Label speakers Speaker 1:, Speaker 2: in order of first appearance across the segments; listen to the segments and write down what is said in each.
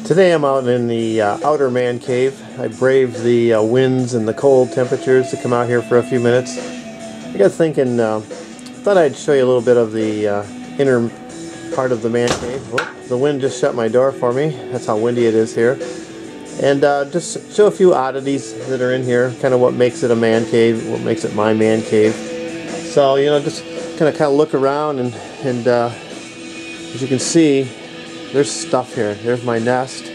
Speaker 1: Today I'm out in the outer man cave. I braved the winds and the cold temperatures to come out here for a few minutes. I got thinking, thought I'd show you a little bit of the inner part of the man cave. Whoop, the wind just shut my door for me. That's how windy it is here. And just show a few oddities that are in here, kind of what makes it a man cave, what makes it my man cave. So, you know, just kind of look around and as you can see, there's stuff here. There's my nest.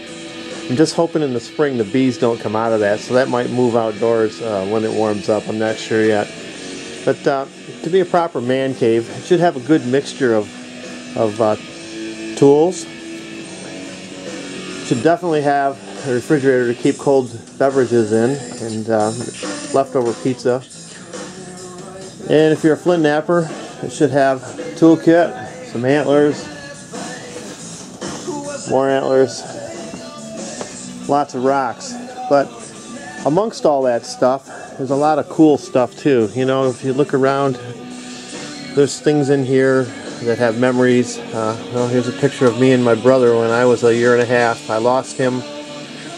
Speaker 1: I'm just hoping in the spring the bees don't come out of that, so that might move outdoors when it warms up. I'm not sure yet. But to be a proper man cave, it should have a good mixture of tools. It should definitely have a refrigerator to keep cold beverages in, and leftover pizza. And if you're a flint knapper, it should have a toolkit, some antlers, more antlers, lots of rocks. But amongst all that stuff, there's a lot of cool stuff too. You know, if you look around, there's things in here that have memories. Well, here's a picture of me and my brother when I was 1.5 years. I lost him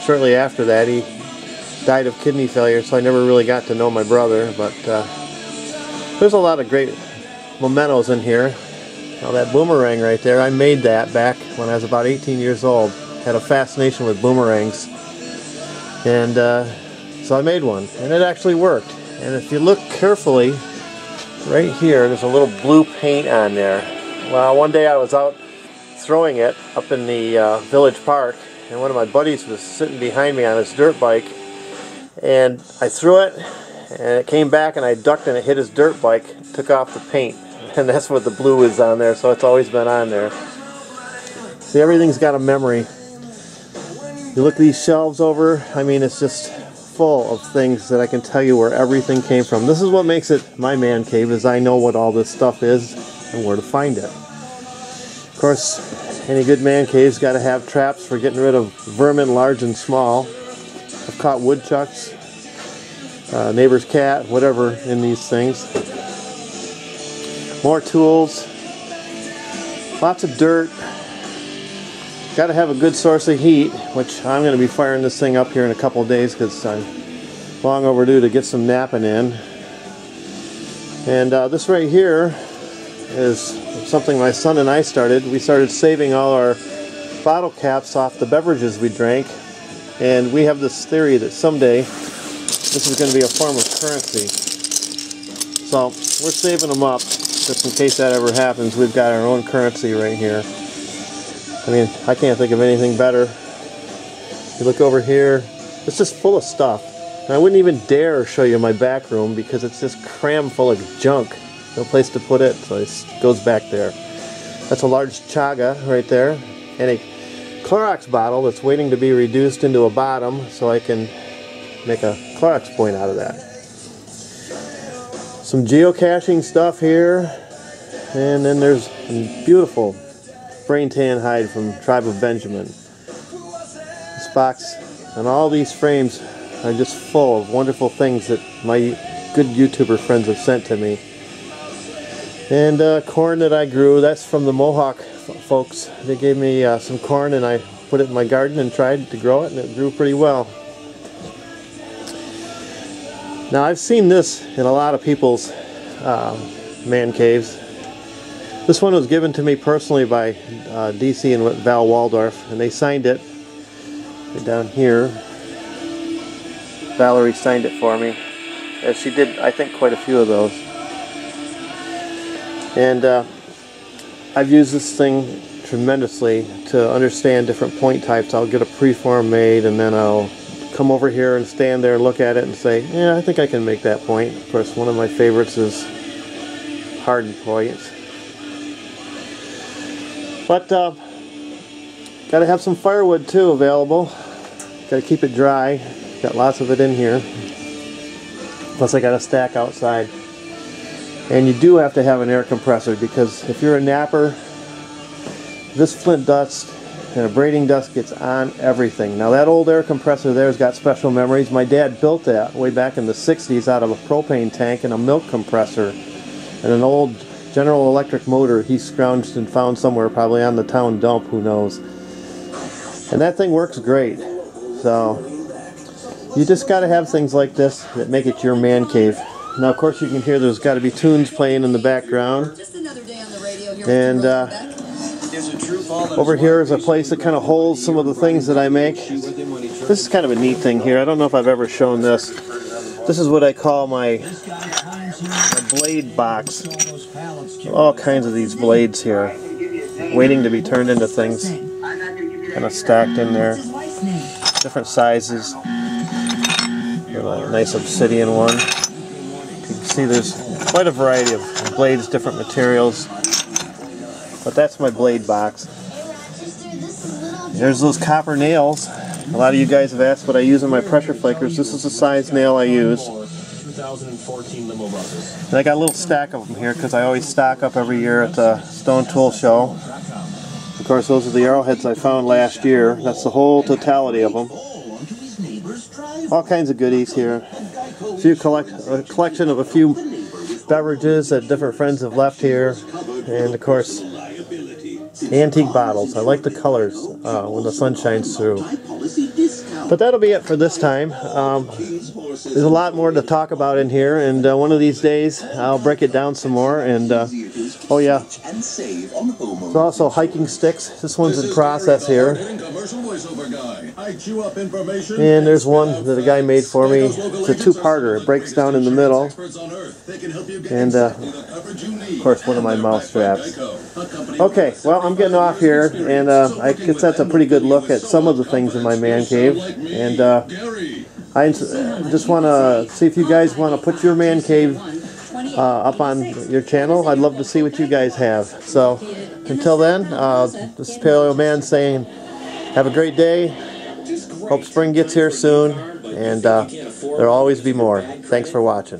Speaker 1: shortly after that. He died of kidney failure, so I never really got to know my brother. But there's a lot of great mementos in here. Now that boomerang right there, I made that back when I was about 18 years old. Had a fascination with boomerangs, and so I made one, and it actually worked. And if you look carefully, right here, there's a little blue paint on there. Well, one day I was out throwing it up in the village park, and one of my buddies was sitting behind me on his dirt bike, and I threw it, and it came back, and I ducked, and it hit his dirt bike, took off the paint. And that's what the blue is on there, so it's always been on there. See, everything's got a memory. You look at these shelves over, I mean, it's just full of things that I can tell you where everything came from. This is what makes it my man cave, is I know what all this stuff is and where to find it. Of course, any good man cave's got to have traps for getting rid of vermin large and small. I've caught woodchucks, neighbor's cat, whatever in these things. More tools, lots of dirt. Got to have a good source of heat, which I'm going to be firing this thing up here in a couple of days because I'm long overdue to get some napping in. And this right here is something my son and I started. We started saving all our bottle caps off the beverages we drank, and we have this theory that someday this is going to be a form of currency. So we're saving them up. Just in case that ever happens, we've got our own currency right here. I mean, I can't think of anything better. You look over here, it's just full of stuff. And I wouldn't even dare show you my back room because it's just crammed full of junk. No place to put it, so it goes back there. That's a large chaga right there, and a Clorox bottle that's waiting to be reduced into a bottom so I can make a Clorox point out of that. Some geocaching stuff here, and then there's a beautiful brain tan hide from Tribe of Benjamin. This box and all these frames are just full of wonderful things that my good YouTuber friends have sent to me. And corn that I grew, that's from the Mohawk folks. They gave me some corn, and I put it in my garden and tried to grow it, and it grew pretty well. Now, I've seen this in a lot of people's man caves. This one was given to me personally by DC and Val Waldorf, and they signed it right down here. Valerie signed it for me. And she did, I think, quite a few of those. And I've used this thing tremendously to understand different point types. I'll get a preform made, and then I'll come over here and stand there and look at it and say, yeah, I think I can make that point. Of course, one of my favorites is hardened points. But got to have some firewood too available. Got to keep it dry. Got lots of it in here. Plus I got a stack outside. And you do have to have an air compressor, because if you're a napper, this flint dust and a braiding dust gets on everything. Now that old air compressor there's got special memories. My dad built that way back in the 60s out of a propane tank and a milk compressor and an old General Electric motor he scrounged and found somewhere, probably on the town dump, who knows. And that thing works great. So you just got to have things like this that make it your man cave. Now, of course, you can hear there's got to be tunes playing in the background. And over here is a place that kind of holds some of the things that I make. This is kind of a neat thing here. I don't know if I've ever shown this. This is what I call my blade box. All kinds of these blades here, waiting to be turned into things. Kind of stacked in there. Different sizes. A nice obsidian one. You can see there's quite a variety of blades, different materials. But that's my blade box. There's those copper nails. A lot of you guys have asked what I use in my pressure flakers. This is the size nail I use. And I got a little stack of them here because I always stock up every year at the Stone Tool Show. Of course, those are the arrowheads I found last year. That's the whole totality of them. All kinds of goodies here. A collection of a few beverages that different friends have left here. And of course, antique bottles. I like the colors when the sun shines through. But that'll be it for this time. There's a lot more to talk about in here, and one of these days I'll break it down some more. And oh yeah, there's also hiking sticks. This one's in process here. And there's one that a guy made for me. It's a two-parter. It breaks down in the middle. And of course, one of my mouth straps. Okay, well, I'm getting off here, and I guess that's a pretty good look at some of the things in my man cave. And I just want to see if you guys want to put your man cave up on your channel. I'd love to see what you guys have. So until then, this is Paleo Man saying have a great day. Hope spring gets here soon, and there'll always be more. Thanks for watching.